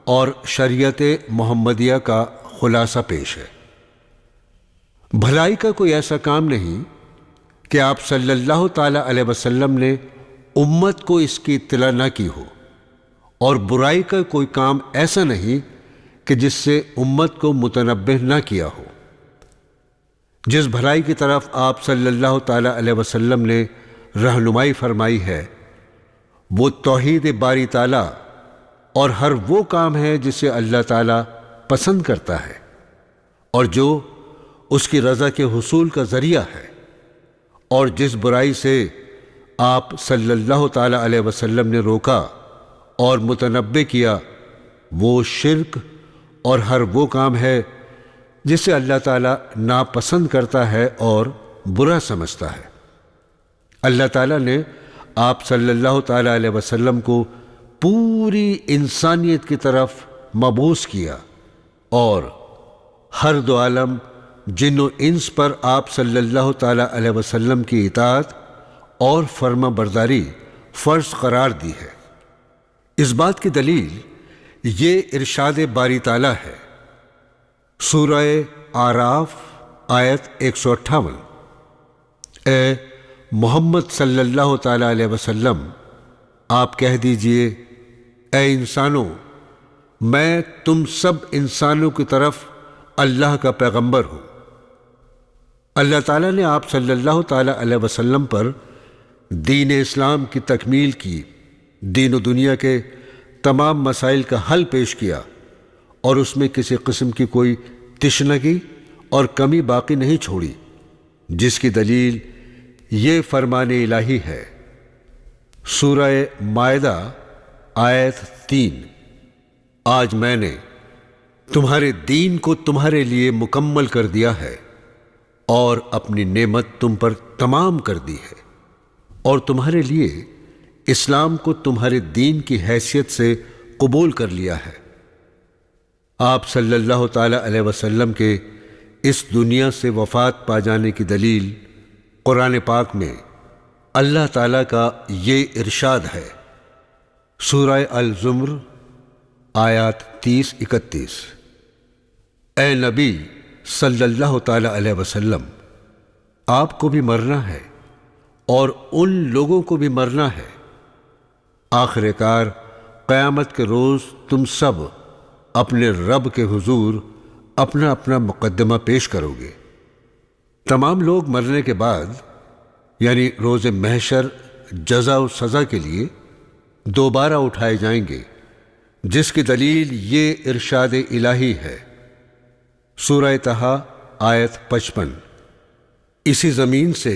اور شریعت محمدیہ کا خلاصہ پیش ہے۔ بھلائی کا کوئی ایسا کام نہیں کہ آپ صلی اللہ تعالیٰ علیہ وسلم نے امت کو اس کی اطلاع نہ کی ہو، اور برائی کا کوئی کام ایسا نہیں کہ جس سے امت کو متنبہ نہ کیا ہو۔ جس بھلائی کی طرف آپ صلی اللہ تعالیٰ علیہ وسلم نے رہنمائی فرمائی ہے وہ توحید باری تعالیٰ اور ہر وہ کام ہے جسے اللہ تعالیٰ پسند کرتا ہے اور جو اس کی رضا کے حصول کا ذریعہ ہے، اور جس برائی سے آپ صلی اللہ تعالیٰ علیہ وسلم نے روکا اور متنبہ کیا وہ شرک اور ہر وہ کام ہے جسے اللہ تعالیٰ ناپسند کرتا ہے اور برا سمجھتا ہے۔ اللہ تعالیٰ نے آپ صلی اللہ تعالیٰ علیہ وسلم کو پوری انسانیت کی طرف مبعوث کیا اور ہر دو عالم جن و انس پر آپ صلی اللہ تعالیٰ علیہ وسلم کی اطاعت اور فرما برداری فرض قرار دی ہے۔ اس بات کی دلیل یہ ارشاد باری تعالیٰ ہے، سورہ اعراف آیت 158، اے محمد صلی اللہ تعالیٰ علیہ وسلم آپ کہہ دیجئے، اے انسانوں، میں تم سب انسانوں کی طرف اللہ کا پیغمبر ہوں۔ اللہ تعالیٰ نے آپ صلی اللہ تعالیٰ علیہ وسلم پر دین اسلام کی تکمیل کی، دین و دنیا کے تمام مسائل کا حل پیش کیا اور اس میں کسی قسم کی کوئی تشنگی اور کمی باقی نہیں چھوڑی، جس کی دلیل یہ فرمان الہی ہے، سورہ مائدہ آیت 3، آج میں نے تمہارے دین کو تمہارے لیے مکمل کر دیا ہے اور اپنی نعمت تم پر تمام کر دی ہے، اور تمہارے لیے اسلام کو تمہارے دین کی حیثیت سے قبول کر لیا ہے۔ آپ صلی اللہ تعالیٰ علیہ وسلم کے اس دنیا سے وفات پا جانے کی دلیل قرآن پاک میں اللہ تعالیٰ کا یہ ارشاد ہے، سورہ الزمر آیات 30-31، اے نبی صلی اللہ تعالیٰ علیہ وسلم، آپ کو بھی مرنا ہے اور ان لوگوں کو بھی مرنا ہے، آخر کار قیامت کے روز تم سب اپنے رب کے حضور اپنا اپنا مقدمہ پیش کرو گے۔ تمام لوگ مرنے کے بعد یعنی روز محشر جزا و سزا کے لیے دوبارہ اٹھائے جائیں گے، جس کی دلیل یہ ارشاد الہی ہے، سورہ طٰہٰ آیت 55، اسی زمین سے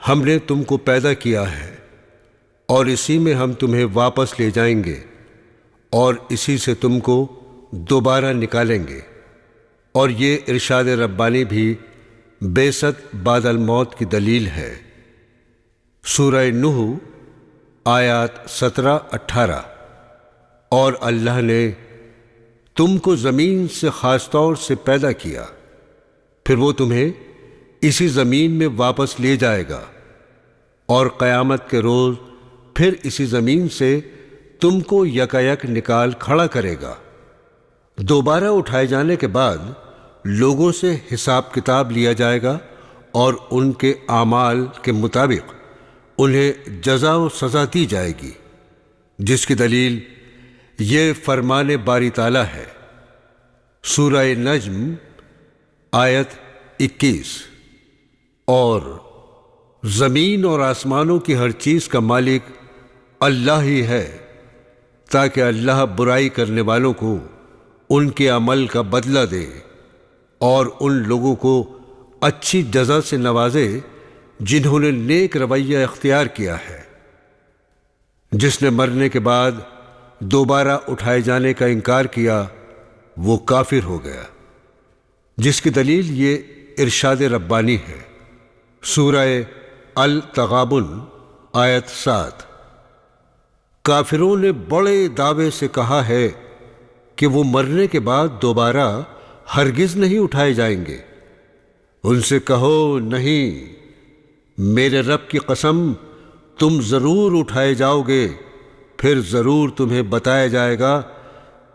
ہم نے تم کو پیدا کیا ہے اور اسی میں ہم تمہیں واپس لے جائیں گے اور اسی سے تم کو دوبارہ نکالیں گے، اور یہ ارشاد ربانی بھی بعثت بعد الموت کی دلیل ہے، سورہ نوح آیات 17-18، اور اللہ نے تم کو زمین سے خاص طور سے پیدا کیا، پھر وہ تمہیں اسی زمین میں واپس لے جائے گا، اور قیامت کے روز پھر اسی زمین سے تم کو یکایک نکال کھڑا کرے گا۔ دوبارہ اٹھائے جانے کے بعد لوگوں سے حساب کتاب لیا جائے گا اور ان کے اعمال کے مطابق انہیں جزا و سزا دی جائے گی، جس کی دلیل یہ فرمان باری تعالیٰ ہے، سورہ نجم آیت 21، اور زمین اور آسمانوں کی ہر چیز کا مالک اللہ ہی ہے، تاکہ اللہ برائی کرنے والوں کو ان کے عمل کا بدلہ دے اور ان لوگوں کو اچھی جزا سے نوازے جنہوں نے نیک رویہ اختیار کیا ہے۔ جس نے مرنے کے بعد دوبارہ اٹھائے جانے کا انکار کیا وہ کافر ہو گیا، جس کی دلیل یہ ارشاد ربانی ہے، سورہ التغابن آیت 7، کافروں نے بڑے دعوے سے کہا ہے کہ وہ مرنے کے بعد دوبارہ ہرگز نہیں اٹھائے جائیں گے۔ ان سے کہو نہیں، میرے رب کی قسم تم ضرور اٹھائے جاؤ گے، پھر ضرور تمہیں بتایا جائے گا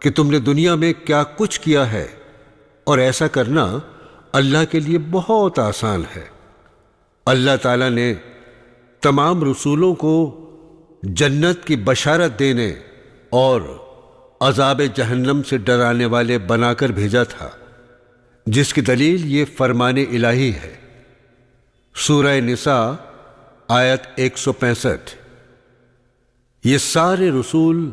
کہ تم نے دنیا میں کیا کچھ کیا ہے، اور ایسا کرنا اللہ کے لیے بہت آسان ہے۔ اللہ تعالیٰ نے تمام رسولوں کو جنت کی بشارت دینے اور عذاب جہنم سے ڈرانے والے بنا کر بھیجا تھا، جس کی دلیل یہ فرمان الہی ہے، سورہ نساء آیت 165، یہ سارے رسول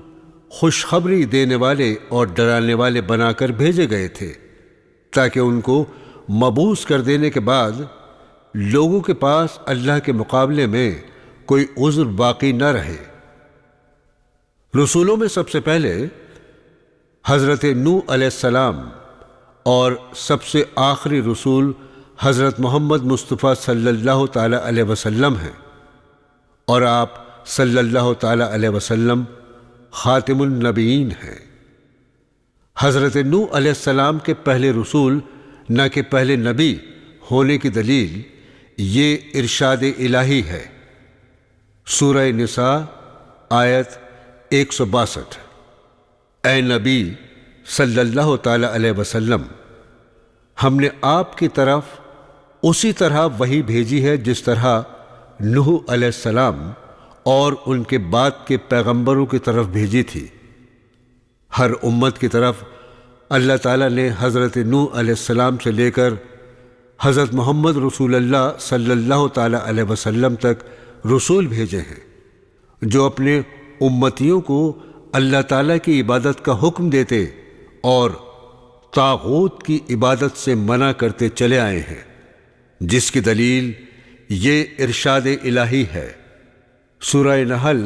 خوشخبری دینے والے اور ڈرانے والے بنا کر بھیجے گئے تھے تاکہ ان کو مبعوث کر دینے کے بعد لوگوں کے پاس اللہ کے مقابلے میں کوئی عذر باقی نہ رہے۔ رسولوں میں سب سے پہلے حضرت نوح علیہ السلام اور سب سے آخری رسول حضرت محمد مصطفیٰ صلی اللہ تعالی علیہ وسلم ہیں، اور آپ صلی اللہ تعالی علیہ وسلم خاتم النبیین ہیں۔ حضرت نوح علیہ السلام کے پہلے رسول نہ کہ پہلے نبی ہونے کی دلیل یہ ارشاد الہی ہے۔ سورہ نساء آیت 162۔ اے نبی صلی اللہ تعالی علیہ وسلم، ہم نے آپ کی طرف اسی طرح وحی بھیجی ہے جس طرح نوح علیہ السلام اور ان کے بعد کے پیغمبروں کی طرف بھیجی تھی۔ ہر امت کی طرف اللہ تعالیٰ نے حضرت نوح علیہ السلام سے لے کر حضرت محمد رسول اللہ صلی اللہ تعالیٰ علیہ وسلم تک رسول بھیجے ہیں، جو اپنے امتیوں کو اللہ تعالیٰ کی عبادت کا حکم دیتے اور طاغوت کی عبادت سے منع کرتے چلے آئے ہیں، جس کی دلیل یہ ارشاد الہی ہے۔ سورہ نحل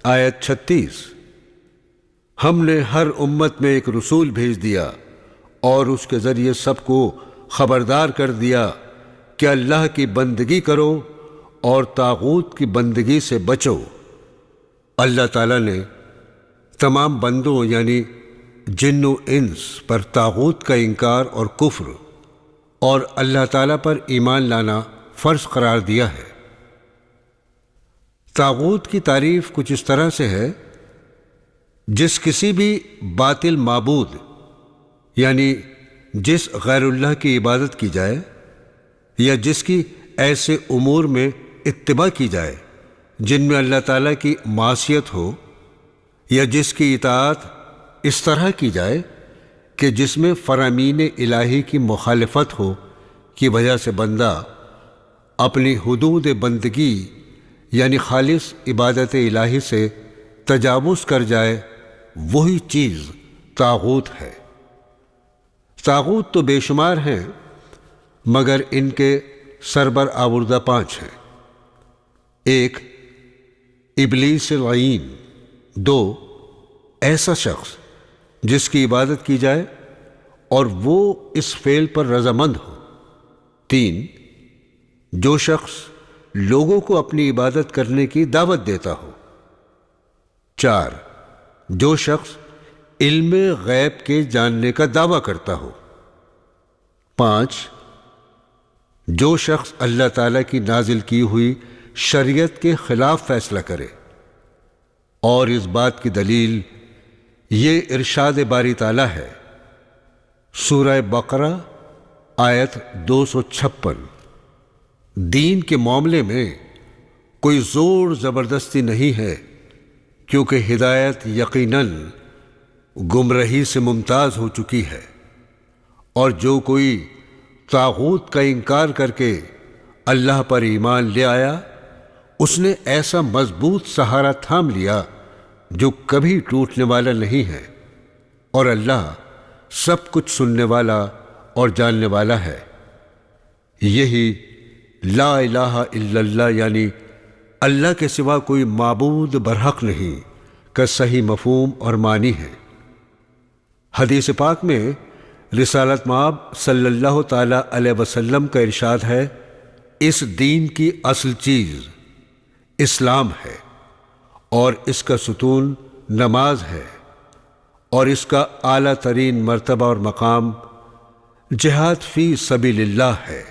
آیت 36۔ ہم نے ہر امت میں ایک رسول بھیج دیا اور اس کے ذریعے سب کو خبردار کر دیا کہ اللہ کی بندگی کرو اور طاغوت کی بندگی سے بچو۔ اللہ تعالیٰ نے تمام بندوں یعنی جن و انس پر طاغوت کا انکار اور کفر اور اللہ تعالیٰ پر ایمان لانا فرض قرار دیا ہے۔ طاغوت کی تعریف کچھ اس طرح سے ہے: جس کسی بھی باطل معبود یعنی جس غیر اللہ کی عبادت کی جائے یا جس کی ایسے امور میں اتباع کی جائے جن میں اللہ تعالیٰ کی معصیت ہو، یا جس کی اطاعت اس طرح کی جائے کہ جس میں فرامین الہی کی مخالفت ہو کی وجہ سے بندہ اپنی حدود بندگی یعنی خالص عبادت الہی سے تجاوز کر جائے، وہی چیز طاغوت ہے۔ طاغوت تو بے شمار ہیں، مگر ان کے سربر آوردہ 5 ہیں۔ 1 ابلیس اللعین، 2 ایسا شخص جس کی عبادت کی جائے اور وہ اس فعل پر رضامند ہو۔ 3 جو شخص لوگوں کو اپنی عبادت کرنے کی دعوت دیتا ہو۔ 4 جو شخص علم غیب کے جاننے کا دعویٰ کرتا ہو۔ 5 جو شخص اللہ تعالیٰ کی نازل کی ہوئی شریعت کے خلاف فیصلہ کرے۔ اور اس بات کی دلیل یہ ارشاد باری تعالیٰ ہے۔ سورہ بقرہ آیت 256۔ دین کے معاملے میں کوئی زور زبردستی نہیں ہے، کیونکہ ہدایت یقیناً گمراہی سے ممتاز ہو چکی ہے، اور جو کوئی طاغوت کا انکار کر کے اللہ پر ایمان لے آیا، اس نے ایسا مضبوط سہارا تھام لیا جو کبھی ٹوٹنے والا نہیں ہے، اور اللہ سب کچھ سننے والا اور جاننے والا ہے۔ یہی لا الہ الا اللہ یعنی اللہ کے سوا کوئی معبود برحق نہیں کا صحیح مفہوم اور معنی ہے۔ حدیث پاک میں رسالت مآب صلی اللہ تعالی علیہ وسلم کا ارشاد ہے: اس دین کی اصل چیز اسلام ہے، اور اس کا ستون نماز ہے، اور اس کا اعلیٰ ترین مرتبہ اور مقام جہاد فی سبیل اللہ ہے۔